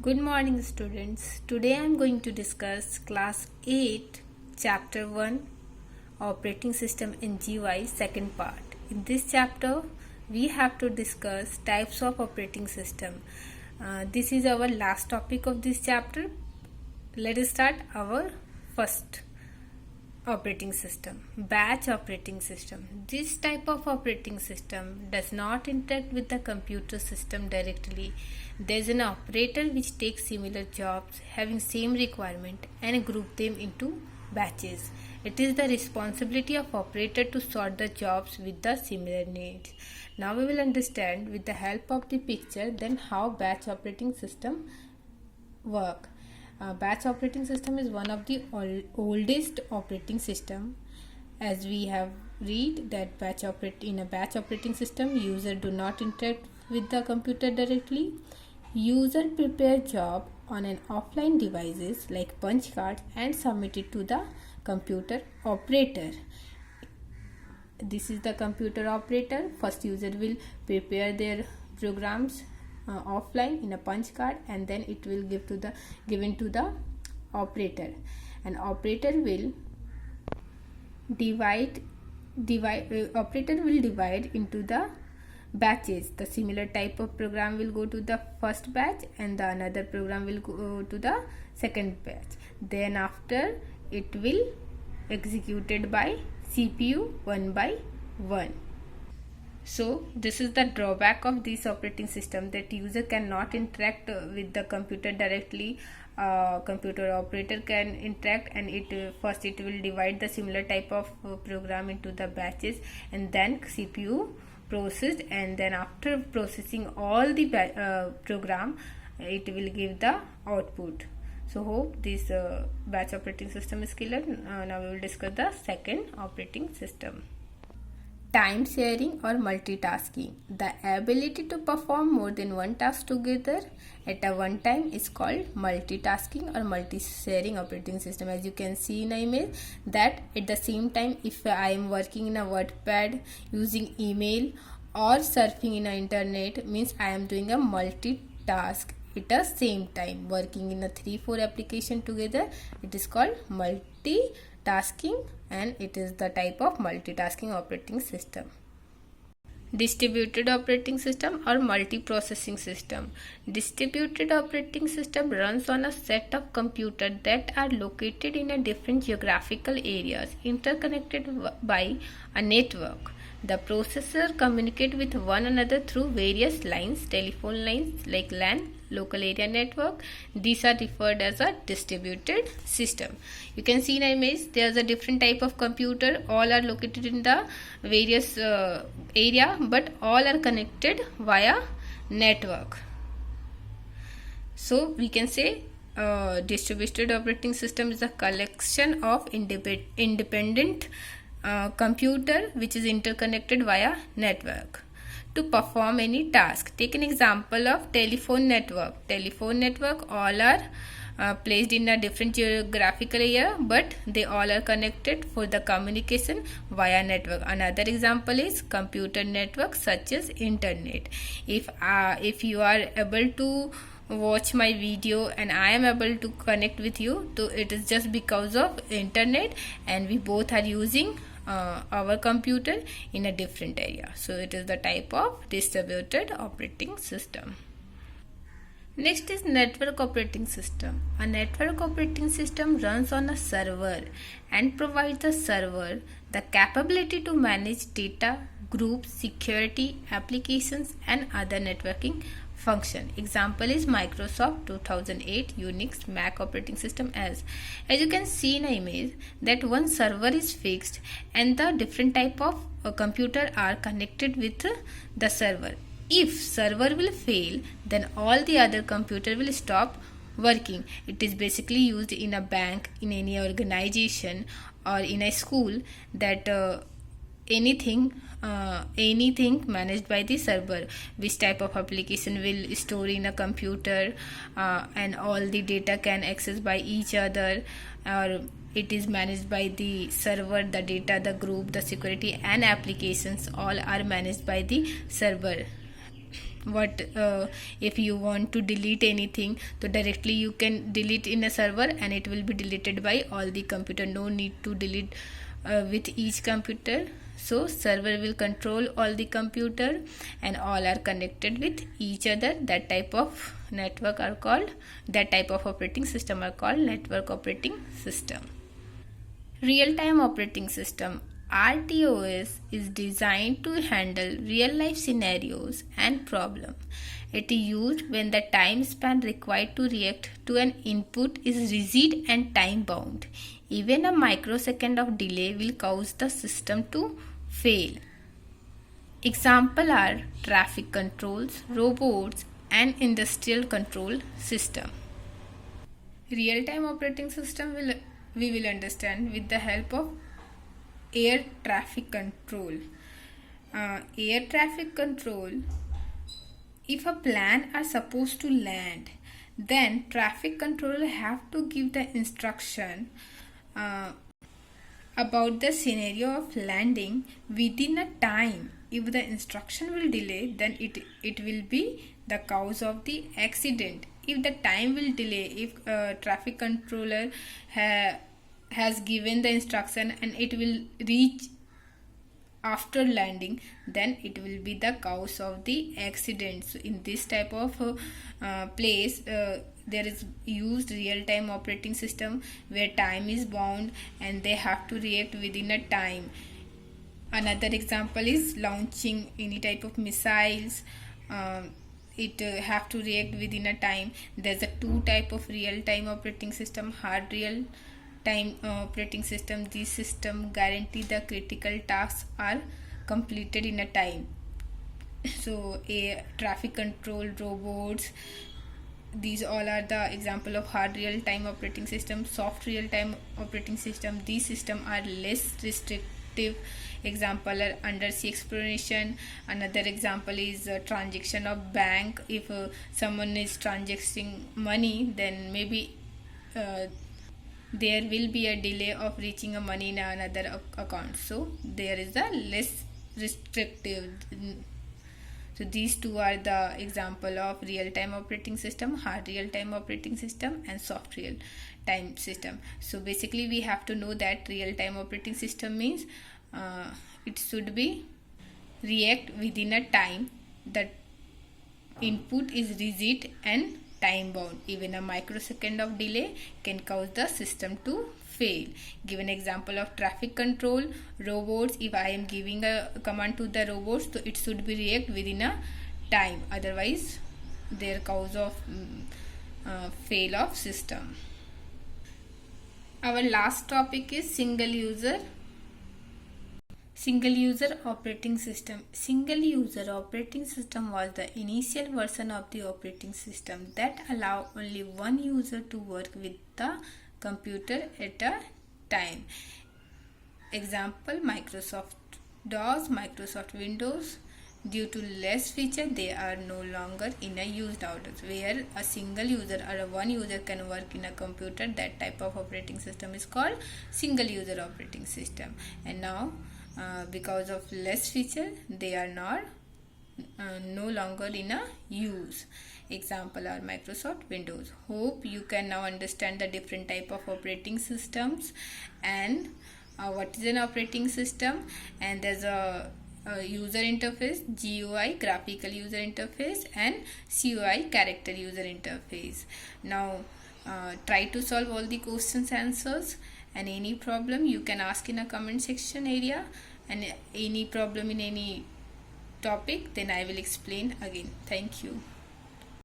Good morning, students. Today I am going to discuss Class 8, Chapter 1, Operating System in GUI, second part. In this chapter, we have to discuss types of operating system. This is our last topic of this chapter. Let us start our first operating system, batch operating system. This type of operating system does not interact with the computer system directly. There is an operator which takes similar jobs having same requirement and group them into batches. It is the responsibility of operator to sort the jobs with the similar needs. Now we will understand with the help of the picture then how batch operating system work. Batch operating system is one of the oldest operating system. As we have read that in a batch operating system, user do not interact with the computer directly. User prepare job on an offline devices like punch cards and submit it to the computer operator. This is the computer operator. First user will prepare their programs offline in a punch card, and then it will given to the operator, and operator will divide into the batches. The similar type of program will go to the first batch and the another program will go to the second batch. Then after it will executed by CPU one by one. So this is the drawback of this operating system, that user cannot interact with the computer directly. Computer operator can interact, and first it will divide the similar type of program into the batches, and then CPU processed, and then after processing all the program, it will give the output. So hope this batch operating system is clear. Now we will discuss the second operating system. Time sharing or multitasking. The ability to perform more than one task together at a one time is called multitasking or multi-sharing operating system. As you can see in the image, that at the same time, if I am working in a WordPad, using email or surfing in the internet, means I am doing a multitask at the same time, working in a 3-4 application together. It is called multitasking, and it is the type of multitasking operating system. Distributed operating system or multiprocessing system. Distributed operating system runs on a set of computers that are located in a different geographical areas, interconnected by a network. The processor communicate with one another through various lines, telephone lines like LAN, local area network. These are referred as a distributed system. You can see in the image, there is a different type of computer. All are located in the various area, but all are connected via network. So we can say distributed operating system is a collection of independent computer which is interconnected via network to perform any task. Take an example of telephone network. Telephone network, all are placed in a different geographical area, but they all are connected for the communication via network. Another example is computer network such as internet. If you are able to watch my video and I am able to connect with you, so it is just because of internet, and we both are using our computer in a different area. So it is the type of distributed operating system. Next is network operating system. A network operating system runs on a server and provides the server the capability to manage data, groups, security, applications, and other networking function. Example is Microsoft 2008 Unix Mac operating system. As you can see in the image, that one server is fixed and the different type of computer are connected with the server. If server will fail, then all the other computer will stop working. It is basically used in a bank, in any organization, or in a school, that anything managed by the server, which type of application will store in a computer, and all the data can access by each other, or it is managed by the server. The data, the group, the security and applications all are managed by the server. what if you want to delete anything, so directly you can delete in a server and it will be deleted by all the computer. No need to delete with each computer. So server will control all the computer and all are connected with each other. That type of network are called, that type of operating system are called network operating system. Real-time operating system RTOS is designed to handle real-life scenarios and problems. It is used when the time span required to react to an input is rigid and time-bound. Even a microsecond of delay will cause the system to fail. Examples are traffic controls, robots, and industrial control system. Real-time operating system we will understand with the help of air traffic control. Air traffic control, if a plane are supposed to land, then traffic controller have to give the instruction about the scenario of landing within a time. If the instruction will delay, then it will be the cause of the accident. If the time will delay, if traffic controller has given the instruction and it will reach after landing, then it will be the cause of the accident. So in this type of place, there is used real-time operating system where time is bound and they have to react within a time. Another example is launching any type of missiles. It have to react within a time. There's a two type of real-time operating system: hard real-time operating system. These system guarantee the critical tasks are completed in a time. So a traffic control, robots, these all are the example of hard real-time operating system. Soft real-time operating system, these system are less restrictive. Example are undersea exploration. Another example is transaction of bank. If someone is transacting money, then maybe there will be a delay of reaching a money in another account. So there is a less restrictive. So these two are the example of real-time operating system: hard real-time operating system and soft real-time system. So basically we have to know that real-time operating system means it should be react within a time. The input is rigid and time bound. Even a microsecond of delay can cause the system to fail. Give an example of traffic control, robots. If I am giving a command to the robots, so it should be react within a time, otherwise their cause of fail of system. Our last topic is single user operating system. Single user operating system was the initial version of the operating system that allow only one user to work with the computer at a time. Example: Microsoft DOS, Microsoft Windows. Due to less feature, they are no longer in a use nowadays. Where a single user or a one user can work in a computer, that type of operating system is called single user operating system. And now because of less feature, they are not no longer in a use. Example are Microsoft Windows. Hope you can now understand the different type of operating systems and what is an operating system. And there's a user interface, GUI, graphical user interface, and CUI, character user interface. Now try to solve all the questions answers, and any problem you can ask in a comment section area, and any problem in any topic then I will explain again. Thank you.